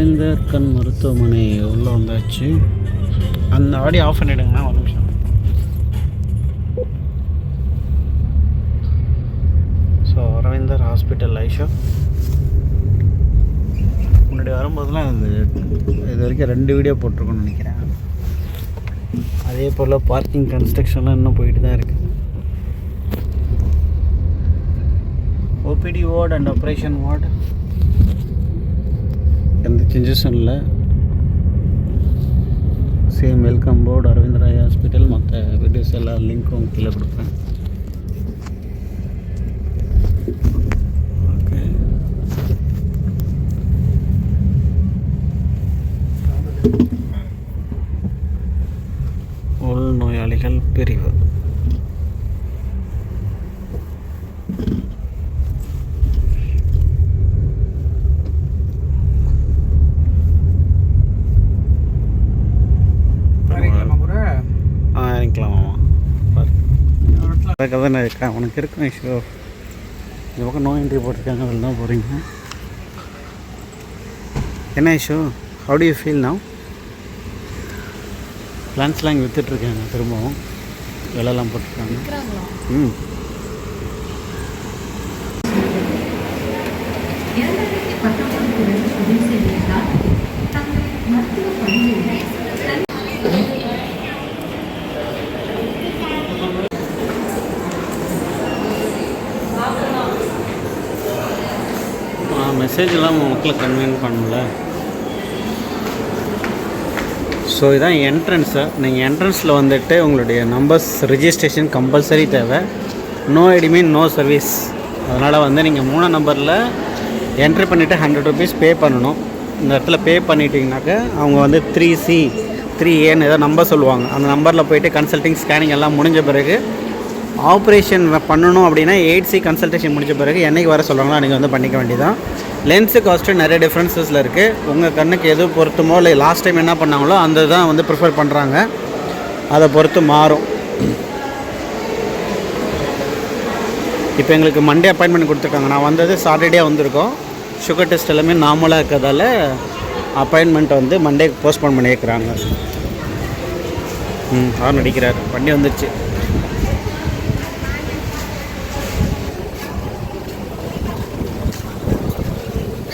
அரவிந்தர் கண் மருத்துவமனை உள்ளே வந்தாச்சு. அந்த ஆடியோ ஆஃப் பண்ணிவிடுங்கண்ணா, ஒரு நிமிஷம். ஸோ அரவிந்தர் ஹாஸ்பிட்டல் ஐஷோ. முன்னாடி வரும்போதெல்லாம் இது வரைக்கும் 2 வீடியோ போட்டிருக்கோன்னு நினைக்கிறேன். அதே போல் பார்க்கிங் கன்ஸ்ட்ரக்ஷன்லாம் இன்னும் போயிட்டு தான் இருக்குது. OPD ward and operation ward எந்த சேஞ்சஸும் இல்லை. Same welcome board Aravind Roy hospital. மற்ற வீடியோஸ் எல்லா லிங்க்கும் கீழே கொடுப்பேன். ஓகே, உள் நோயாளிகள் பிரிவு. அதுக்காக தான் இருக்கேன். உனக்கு இருக்கும் இஷ்யூ. இந்த பக்கம் நோ என்ட்ரி போட்டிருக்காங்க, அதில் தான் போகிறீங்க. என்ன issue? How do you feel now? பிளான்ஸ்லாம் இங்கே விற்றுட்ருக்காங்க, திரும்பவும் விலைலாம் போட்டிருக்காங்க. ம், மெசேஜ் இல்லாமல் மக்களை கன்வீன் பண்ணல. ஸோ இதுதான் என்ட்ரன்ஸு. நீங்கள் என்ட்ரன்ஸில் வந்துட்டு உங்களுடைய நம்பர்ஸ் ரிஜிஸ்ட்ரேஷன் கம்பல்சரி தேவை. நோ ஐடி மீன் நோ சர்வீஸ். அதனால் வந்து நீங்கள் 3 நம்பரில் என்ட்ரி பண்ணிவிட்டு 100 rupees பே பண்ணணும். இந்த இடத்துல பே பண்ணிட்டீங்கனாக்கா அவங்க வந்து 3C 3Aன்னு ஏதோ நம்பர் சொல்லுவாங்க. அந்த நம்பரில் போய்ட்டு கன்சல்டிங் ஸ்கேனிங் எல்லாம் முடிஞ்ச பிறகு ஆப்ரேஷன் பண்ணணும் அப்படின்னா 8C கன்சல்டேஷன் முடிஞ்ச பிறகு என்றைக்கு வர சொல்கிறாங்களோ நீங்கள் வந்து பண்ணிக்க வேண்டியதான். லென்ஸு காஸ்ட்டு நிறைய டிஃப்ரென்சஸில் இருக்குது. உங்கள் கண்ணுக்கு எது பொருத்தமோ இல்லை லாஸ்ட் டைம் என்ன பண்ணாங்களோ அந்த தான் வந்து ப்ரிஃபர் பண்ணுறாங்க. அதை பொறுத்து மாறும். இப்போ எங்களுக்கு மண்டே அப்பாயின்மெண்ட் கொடுத்துருக்காங்க. நான் வந்தது சாட்டர்டே வந்திருக்கோம். சுகர் டெஸ்ட் எல்லாமே நார்மலாக இருக்கிறதால அப்பாயின்மெண்ட் வந்து மண்டே போஸ்ட்போன் பண்ணியிருக்கிறாங்க. ஹார்ன் அடிக்கிறார். வண்டி வந்துடுச்சு.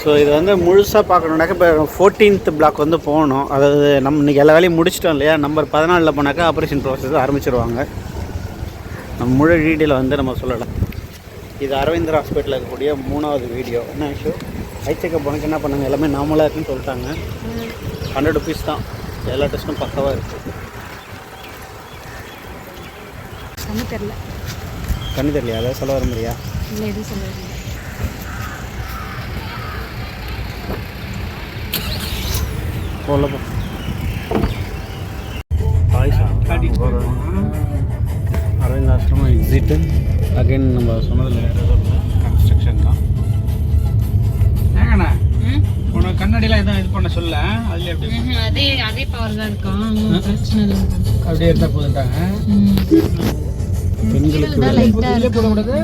ஸோ இது வந்து முழுசாக பார்க்கணுன்னாக்கா இப்போ 14th பிளாக் வந்து போகணும். அதாவது நம்ம இன்றைக்கி எல்லா வேலையும் முடிச்சிட்டோம் இல்லையா. நம்பர் 14 போனாக்கா ஆப்ரேஷன் ப்ராசஸ் ஆரம்பிச்சிருவாங்க. நம்ம முழு டீட்டெயில் வந்து நம்ம சொல்லலாம். இது அரவிந்தர் ஹாஸ்பிட்டலில் இருக்கக்கூடிய 3வது வீடியோ. என்ன இஷ்யூ? ஐ செக்கப் உனக்கு என்ன பண்ணாங்க? எல்லாமே நார்மலாக இருக்குன்னு சொல்லிட்டாங்க. 100 rupees தான். எல்லா டெஸ்ட்டும் பக்கவாக இருக்குது. கண்ணு தெரியலையா? அதாவது சொல்ல வர முடியா? இல்லை, எதுவும் சொல்ல வரல. போகலப்போ அரவிந்த் ஆசிரமம் எக்ஸிட்டு. அகைன் நம்ம சொன்னதில் கன்ஸ்ட்ரக்ஷன் தான். ஏங்கண்ணா உனக்கு கண்ணாடிலாம் எதுவும் இது பண்ண சொல்ல? அதுலேயே எப்படி அதே பவர் தான் இருக்கும். பிரச்சனை இல்லை. அப்படியே இருந்தால் போதுட்டாங்க. பெண்களுக்கு போட கூடாது.